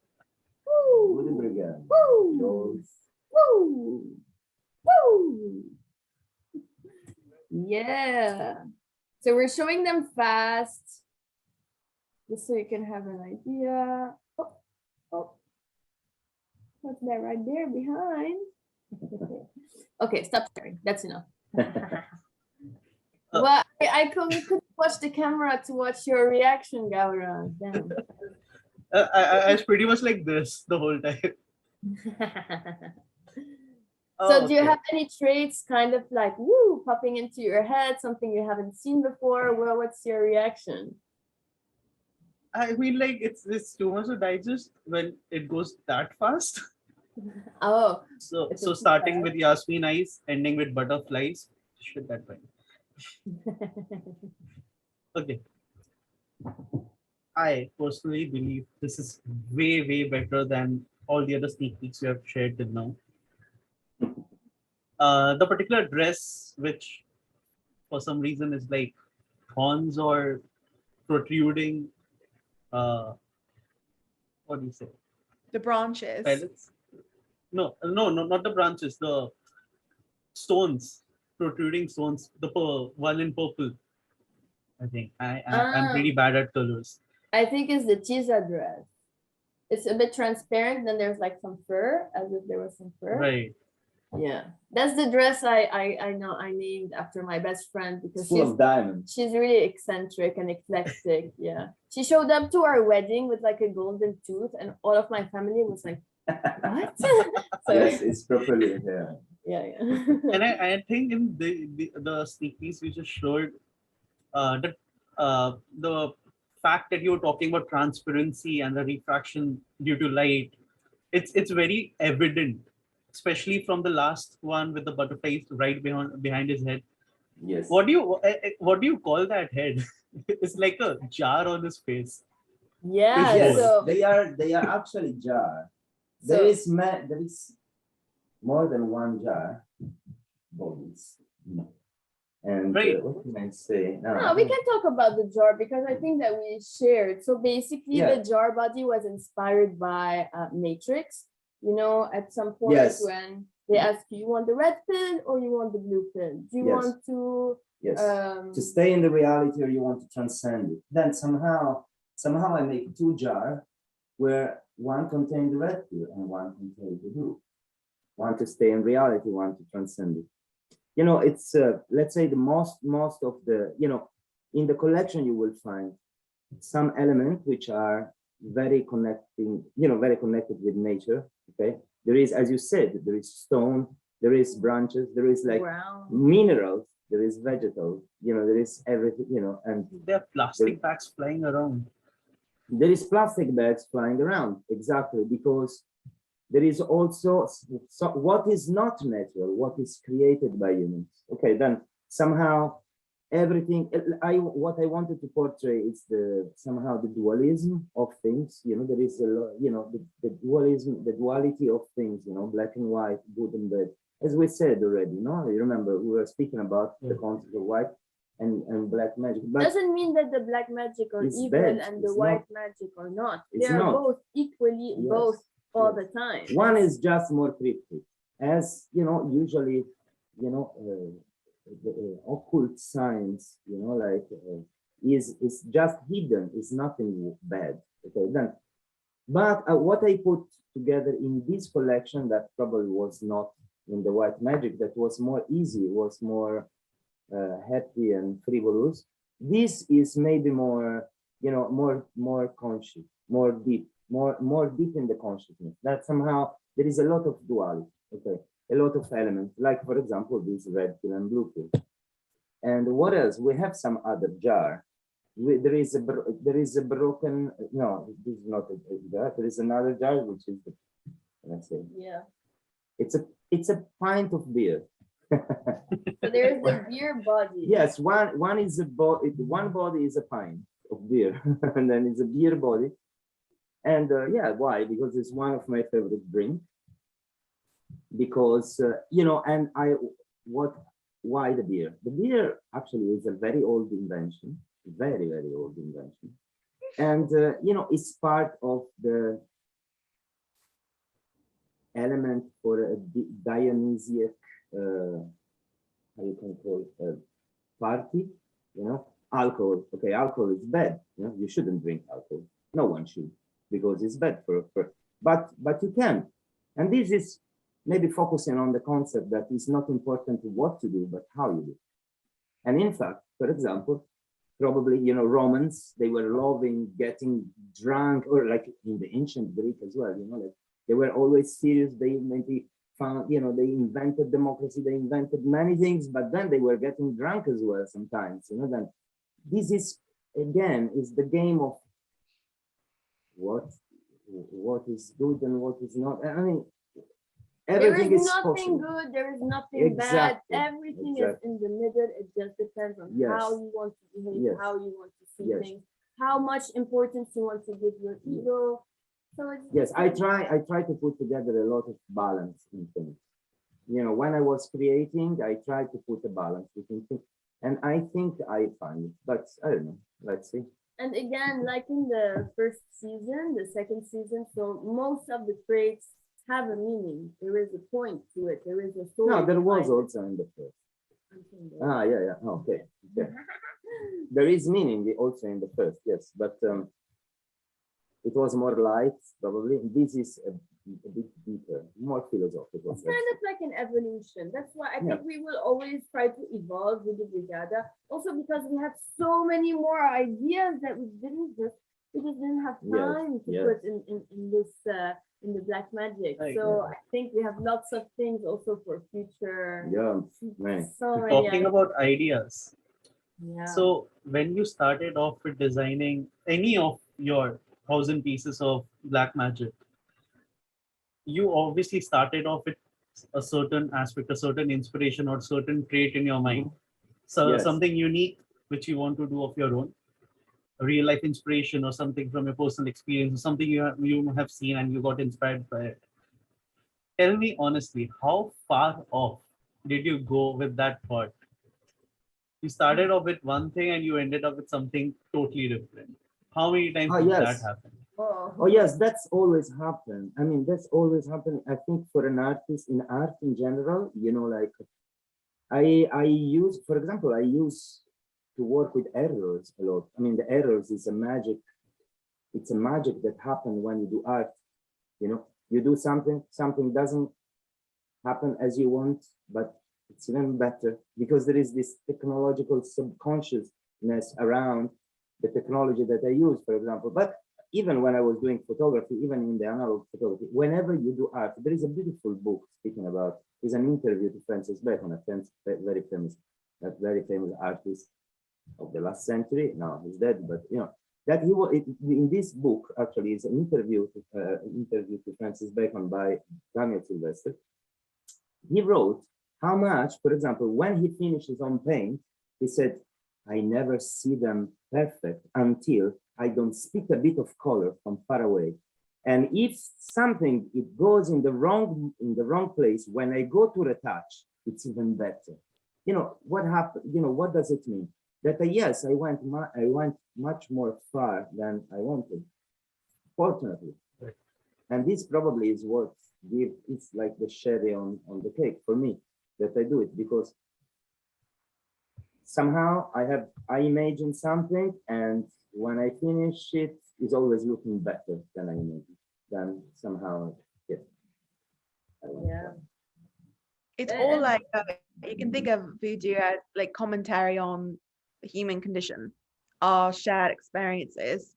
Speaker 1: Woo!
Speaker 3: Vudu Brigada.
Speaker 1: Woo! Woo! Woo! Yeah. So we're showing them fast, just so you can have an idea. Oh. What's that right there behind? Okay, stop sharing. That's enough. Well, I couldn't watch the camera to watch your reaction, Gaurang. Damn.
Speaker 2: I was pretty much like this the whole time.
Speaker 1: So do you have any traits kind of like, woo, popping into your head, something you haven't seen before? Well, what's your reaction?
Speaker 2: I mean, like, it's too much to digest when it goes that fast.
Speaker 1: Oh.
Speaker 2: So starting with Yasmine eyes, ending with butterflies. Shit, that fine. Okay. I personally believe this is way better than all the other sneak peeks we have shared till now. The particular dress, which for some reason is like horns or protruding, what do you say?
Speaker 4: The branches.
Speaker 2: Pellets? No, not the branches. The stones, protruding stones. The one in purple. I think I'm pretty bad at colors.
Speaker 1: I think it's the teaser dress. It's a bit transparent. Then there's like some fur, as if there was some fur.
Speaker 2: Right.
Speaker 1: Yeah, that's the dress I know I named after my best friend because
Speaker 3: Full of diamonds.
Speaker 1: She's really eccentric and eclectic. Yeah, she showed up to our wedding with like a golden tooth, and all of my family was like, "What?" So,
Speaker 3: yes, it's properly there.
Speaker 1: Yeah.
Speaker 2: And I think in the sneak peeks we just showed the fact that you were talking about transparency and the refraction due to light. It's very evident, especially from the last one with the butterflies right behind his head.
Speaker 3: Yes.
Speaker 2: What do you call that head? It's like a jar on his face.
Speaker 1: Yeah.
Speaker 3: Yes,
Speaker 1: so,
Speaker 3: they are actually jar. There is more than one jar bodies. And
Speaker 2: right.
Speaker 3: What can I say?
Speaker 1: No, we can talk about the jar because I think that we shared. So basically, the jar body was inspired by Matrix. You know, at some point when they ask you want the red pill or you want the blue pill? Do you want to
Speaker 3: to stay in the reality or you want to transcend it? Then somehow somehow I make two jars where one contains the red pill and one contains the blue. One to stay in reality, one to transcend it. You know, it's let's say the most of the, you know, in the collection you will find some elements which are very connecting, you know, very connected with nature. Okay, there is, as you said, there is stone, there is branches, there is like minerals, there is vegetal, you know, there is everything, you know, and
Speaker 2: there are plastic bags flying around.
Speaker 3: There is plastic bags flying around, exactly, because there is also what is not natural, what is created by humans. Okay, then somehow everything, what I wanted to portray is somehow the dualism of things. You know, there is you know, the dualism, the duality of things, you know, black and white, good and bad. As we said already, no, you remember we were speaking about the concept of white and black magic. But
Speaker 1: doesn't mean that the black magic are evil
Speaker 3: bad.
Speaker 1: and the white magic are not. They
Speaker 3: It's
Speaker 1: are
Speaker 3: not.
Speaker 1: both equally both all the time.
Speaker 3: One is just more cryptic, as you know, usually, you know, the occult science, you know, like is just hidden, is nothing bad. Okay, then, but what I put together in this collection that probably was not in the white magic, that was more easy, was more happy and frivolous. This is maybe more, you know, more conscious, more deep in the consciousness. That somehow there is a lot of duality. Okay, a lot of elements, like for example, this red pill and blue pill. And what else? We have some other jar. There is a broken. No, this is not a jar. There is another jar which is, let's say,
Speaker 1: yeah.
Speaker 3: It's a pint of beer.
Speaker 1: So there's the beer body.
Speaker 3: Yes, one is a body. One body is a pint of beer, and then it's a beer body. And yeah, why? Because it's one of my favorite drinks. Because you know, and why the beer? The beer actually is a very old invention, very old invention, and you know, it's part of the element for a Dionysiac, how you can call it, party. You know, alcohol. Okay, alcohol is bad. You know, you shouldn't drink alcohol. No one should, because it's bad for. But you can, and this is maybe focusing on the concept that is not important what to do, but how you do. And in fact, for example, probably, you know, Romans, they were loving getting drunk, or like in the ancient Greek as well, you know, like they were always serious. They maybe found, you know, they invented democracy, they invented many things, but then they were getting drunk as well sometimes, you know. Then this is, again, is the game of what is good and what is not. I mean, everything
Speaker 1: there is
Speaker 3: nothing
Speaker 1: possible. Good, there is nothing bad. Everything is in the middle. It just depends on how you want to behave, how you want to see things, how much importance you want to give your ego. So it's
Speaker 3: I try to put together a lot of balance in things. You know, when I was creating, I tried to put a balance between things, and I think I find it. But I don't know. Let's see.
Speaker 1: And again, like in the first season, the second season, so most of the traits have a meaning. There is a point to it. There is a story.
Speaker 3: No, there was also in the first. Yeah. Okay. There is meaning also in the first, yes, but it was more light, probably. This is a bit deeper, more philosophical.
Speaker 1: It's kind of like an evolution. That's why I think we will always try to evolve with the Brigada. Also because we have so many more ideas that we just didn't have time to put in this in the black magic. So I think we have lots of things also for future. So
Speaker 2: talking about ideas. So when you started off with designing any of your 1,000 pieces of black magic, you obviously started off with a certain aspect, a certain inspiration or certain trait in your mind. So something unique which you want to do of your own, a real life inspiration or something from your personal experience, or something you have seen and you got inspired by it. Tell me honestly, how far off did you go with that thought? You started off with one thing and you ended up with something totally different. How many times did that happen?
Speaker 3: Oh yes, that's always happened. I mean, that's always happened. I think for an artist, in art in general, you know, like I use, for example, I use to work with errors a lot. I mean, the errors is a magic it's a magic that happens when you do art. You know, you do something, something doesn't happen as you want, but it's even better because there is this technological subconsciousness around the technology that I use, for example. But even when I was doing photography, even in the analog photography, whenever you do art, there is a beautiful book speaking about, is an interview to Francis Bacon, a very famous artist of the last century. Now he's dead, but you know, that he was in this book actually is an interview to Francis Bacon by Daniel Sylvester. He wrote how much, for example, when he finishes on paint, he said, I never see them perfect until I don't speak a bit of color from far away. And if something, it goes in the wrong place, when I go to retouch, it's even better. You know, what happened, you know, what does it mean? That yes, I went much more far than I wanted, fortunately. Right. And this probably is what it's like the cherry on the cake for me, that I do it, because somehow I imagine something, and when I finish it, it's always looking better than I imagined. Then somehow, yeah.
Speaker 1: Yeah.
Speaker 4: It's all like you can think of Vudu as like commentary on the human condition, our shared experiences,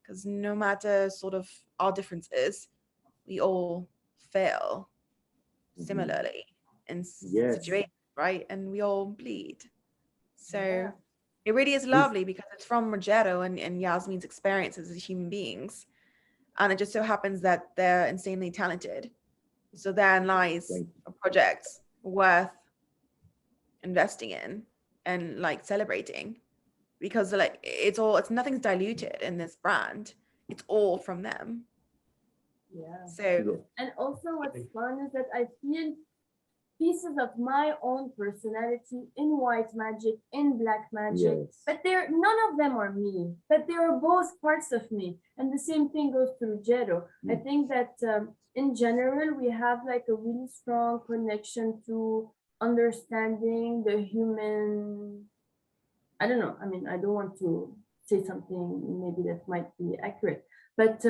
Speaker 4: because no matter sort of our differences, we all fail similarly in situations, right? And we all bleed. So it really is lovely because it's from Ruggero and Yasmine's experiences as human beings. And it just so happens that they're insanely talented. So therein lies a project worth investing in and like celebrating, because like it's nothing's diluted in this brand. It's all from them.
Speaker 1: Yeah.
Speaker 4: So
Speaker 1: and also what's fun is that I feel pieces of my own personality in white magic, in black magic, but none of them are me, but they are both parts of me. And the same thing goes to Ruggero. I think that in general, we have like a really strong connection to understanding the human. I don't know. I mean, I don't want to say something maybe that might be accurate, but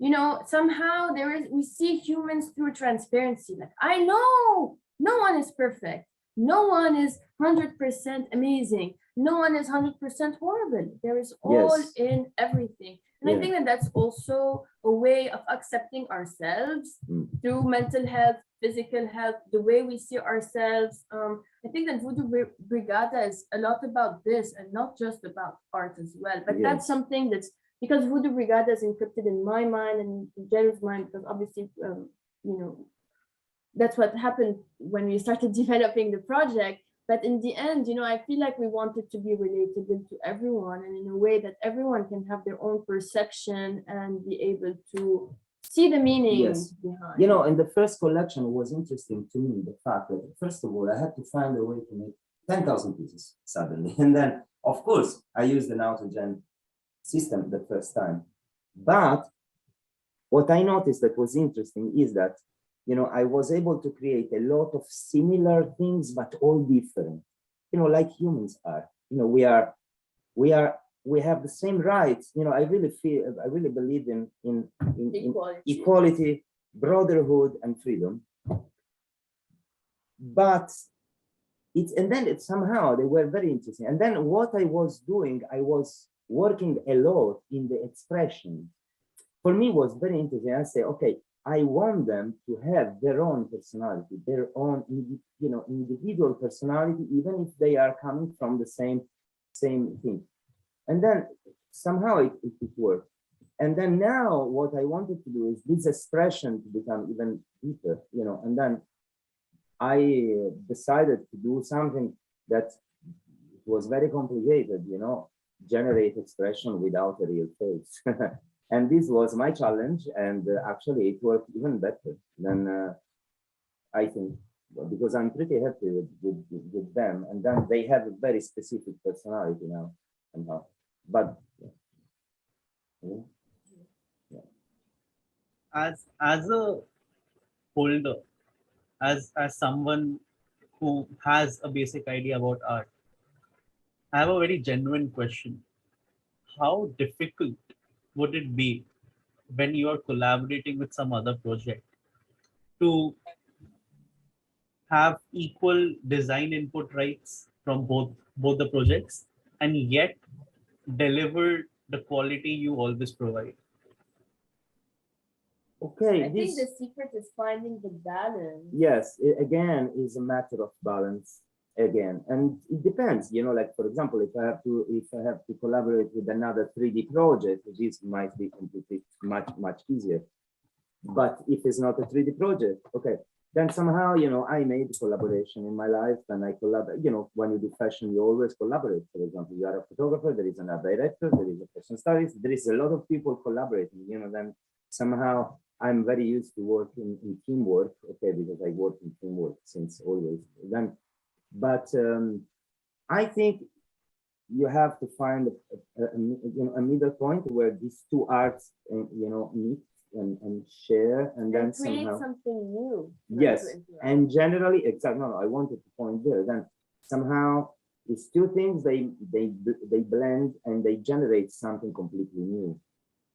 Speaker 1: you know, somehow we see humans through transparency. Like, I know no one is perfect. No one is 100% amazing. No one is 100% horrible. There is all in everything. And I think that that's also a way of accepting ourselves through mental health, physical health, the way we see ourselves. I think that Vudu Brigada is a lot about this and not just about art as well. But that's something that's, because Vudu Brigada is encrypted in my mind and in Jerry's mind, because obviously, you know, that's what happened when we started developing the project. But in the end, you know, I feel like we want it to be relatable to everyone, and in a way that everyone can have their own perception and be able to see the meaning behind.
Speaker 3: You know, in the first collection was interesting to me, the fact that, first of all, I had to find a way to make 10,000 pieces suddenly. And then, of course, I used an autogen system the first time. But what I noticed that was interesting is that, you know, I was able to create a lot of similar things, but all different, you know, like humans are. You know, we have the same rights. You know, I really believe in equality, brotherhood, and freedom. But somehow they were very interesting. And then what I was doing, I was working a lot in the expression. For me, was very interesting. I say, okay, I want them to have their own personality, their own, you know, individual personality, even if they are coming from the same thing. And then somehow it worked. And then now what I wanted to do is this expression to become even deeper, you know. And then I decided to do something that was very complicated, you know, generate expression without a real face. And this was my challenge, and actually it worked even better than I think, because I'm pretty happy with them, and then they have a very specific personality now somehow. But
Speaker 2: as a holder, as someone who has a basic idea about art, I have a very genuine question. How difficult would it be when you are collaborating with some other project to have equal design input rights from both the projects and yet deliver the quality you always provide?
Speaker 3: Okay,
Speaker 1: I think the secret is finding the balance.
Speaker 3: Yes, it, again, is a matter of balance again, and it depends. You know, like for example, if I have to collaborate with another 3D project, this might be completely much easier. But if it's not a 3D project, okay, then somehow, you know, I made collaboration in my life, and I collaborate. You know, when you do fashion, you always collaborate. For example, you are a photographer, there is another director, there is a fashion stylist, there is a lot of people collaborating. You know, then somehow I'm very used to working in teamwork, okay, because I work in teamwork since always. Then, but I think you have to find a middle point where these two arts, you know, meet and share, and then
Speaker 1: create
Speaker 3: somehow
Speaker 1: something new.
Speaker 3: yes, and generally, exactly. No, I wanted to point there. Then somehow these two things they blend and they generate something completely new.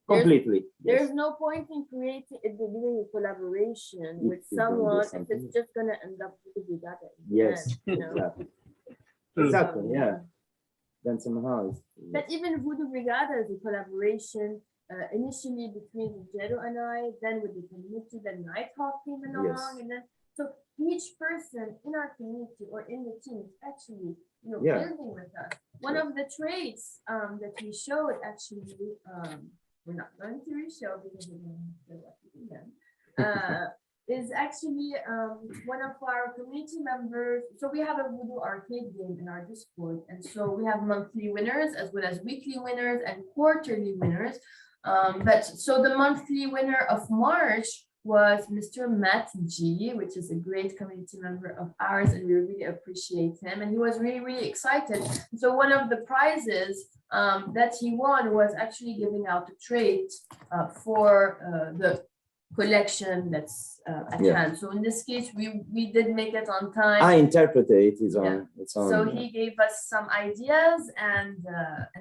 Speaker 1: There's no point in creating doing a collaboration with someone if it's just gonna end up with you got it.
Speaker 3: Yes,
Speaker 1: you know?
Speaker 3: exactly. Exactly, yeah. Then somehow
Speaker 1: but even Vudu Brigada is a collaboration initially between Ruggero and I, then with the community, then Nighthawke came along, and then so each person in our community or in the team is actually, you know, building with us. One of the traits that we showed actually, we're not going to reshow because we're going to show what we did, is actually one of our community members. So we have a Vudu arcade game in our Discord, and so we have monthly winners as well as weekly winners and quarterly winners. But so the monthly winner of March was Mr. Matt G, which is a great community member of ours, and we really appreciate him. And he was really excited. So one of the prizes that he won was actually giving out a trait for the collection that's at hand. So in this case, we did make it on time.
Speaker 3: I interpreted it is on its own.
Speaker 1: So he gave us some ideas, and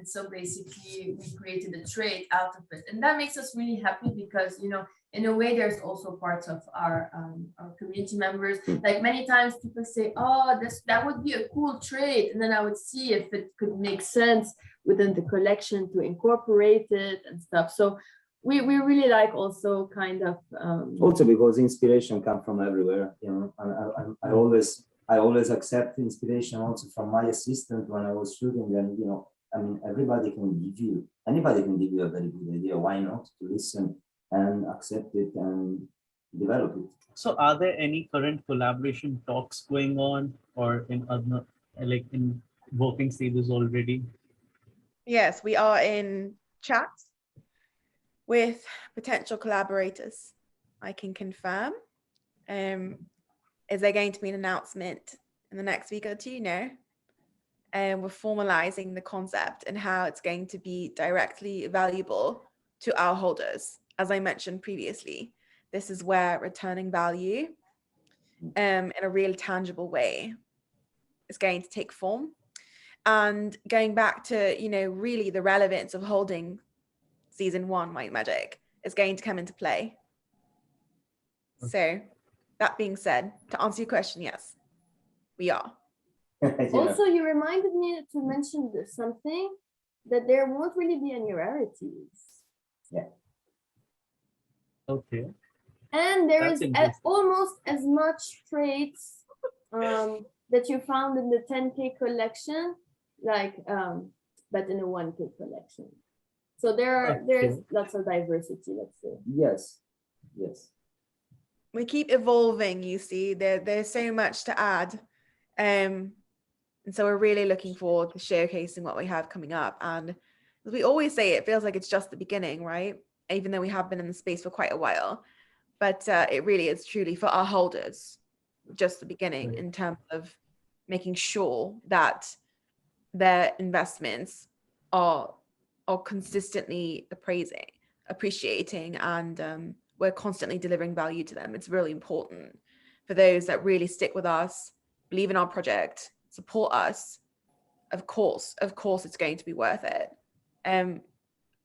Speaker 1: so basically we created a trait out of it, and that makes us really happy because, you know, in a way, there's also parts of our community members. Like many times people say, oh, that would be a cool trait, and then I would see if it could make sense within the collection to incorporate it and stuff. So we really like also kind of
Speaker 3: also because inspiration comes from everywhere, you know. And I always accept inspiration also from my assistant when I was shooting. And you know, I mean, anybody can give you a very good idea. Why not to listen and accept it and develop it?
Speaker 2: So are there any current collaboration talks going on, or in other, like in working stages already?
Speaker 4: Yes, we are in chats with potential collaborators. I can confirm. Is there going to be an announcement in the next week or two? No. And we're formalizing the concept and how it's going to be directly valuable to our holders. As I mentioned previously, this is where returning value in a real tangible way is going to take form. And going back to, you know, really the relevance of holding season 1 White Magic is going to come into play. So that being said, to answer your question, yes, we are.
Speaker 1: Also, you reminded me to mention something, that there won't really be any rarities.
Speaker 3: Yeah.
Speaker 2: Okay.
Speaker 1: And there is almost as much traits that you found in the 10K collection, like but in a 1K collection. So there's lots of diversity, let's say.
Speaker 3: Yes.
Speaker 4: We keep evolving, you see. There's so much to add. And so we're really looking forward to showcasing what we have coming up. And as we always say, it feels like it's just the beginning, right? Even though we have been in the space for quite a while. But it really is truly for our holders, just the beginning in terms of making sure that their investments are consistently appreciating, and we're constantly delivering value to them. It's really important for those that really stick with us, believe in our project, support us. Of course, it's going to be worth it.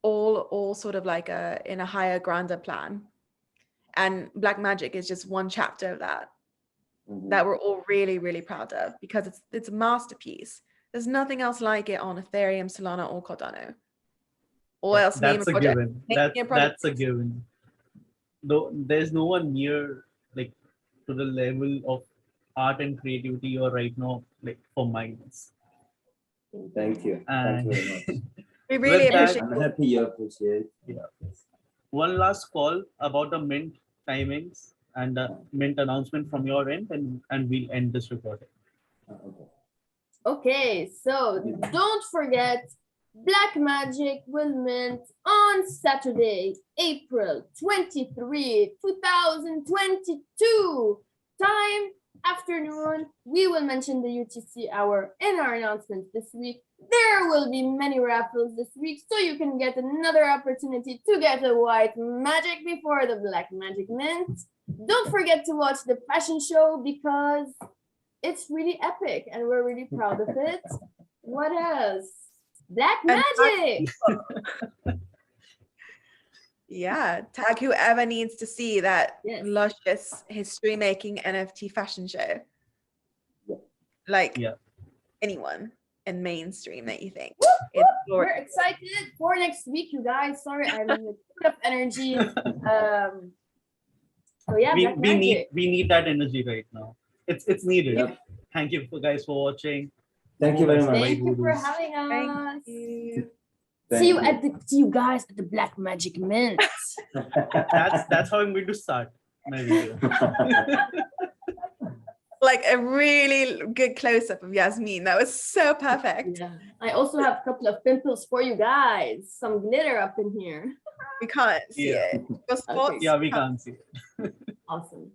Speaker 4: all sort of like in a higher, grander plan. And Black Magic is just one chapter of that that we're all really, really proud of, because it's a masterpiece. There's nothing else like it on Ethereum, Solana, or Cardano. Or else
Speaker 2: That's a
Speaker 4: project.
Speaker 2: given.
Speaker 4: Name a project.
Speaker 2: That's a given. Though there's no one near like to the level of art and creativity you're right now, like for minds.
Speaker 3: Thank you.
Speaker 2: And
Speaker 3: Thank you very much.
Speaker 4: We really
Speaker 2: With that,
Speaker 4: appreciate
Speaker 3: I'm happy you appreciate.
Speaker 2: one last call about the mint timings and the mint announcement from your end, and we'll end this recording.
Speaker 3: Okay.
Speaker 1: Okay, so don't forget, Black Magic will mint on Saturday, April 23, 2022. Time afternoon. We will mention the UTC hour in our announcements this week. There will be many raffles this week, so you can get another opportunity to get a white magic before the Black Magic mint. Don't forget to watch the fashion show because it's really epic and we're really proud of it. What else? Black Magic!
Speaker 4: Yeah, tag whoever needs to see that
Speaker 1: Yes.
Speaker 4: luscious history-making NFT fashion show. Like anyone in mainstream that you think. It's
Speaker 1: We're excited for next week, you guys. Sorry, I'm full of energy. So yeah, Black Magic.
Speaker 2: we need that energy right now. It's needed.
Speaker 3: Yep.
Speaker 2: Thank you guys for watching.
Speaker 3: Thank you very much.
Speaker 1: Thank you for having us.
Speaker 4: Thank you.
Speaker 1: See you guys at the Black Magic Mint.
Speaker 2: That's how I'm going to start my video.
Speaker 4: Like a really good close-up of Yasmine. That was so perfect.
Speaker 1: Yeah. I also have a couple of pimples for you guys. Some glitter up in here.
Speaker 4: We can't see it. Your spots
Speaker 2: Yeah, we can't see it.
Speaker 1: Awesome.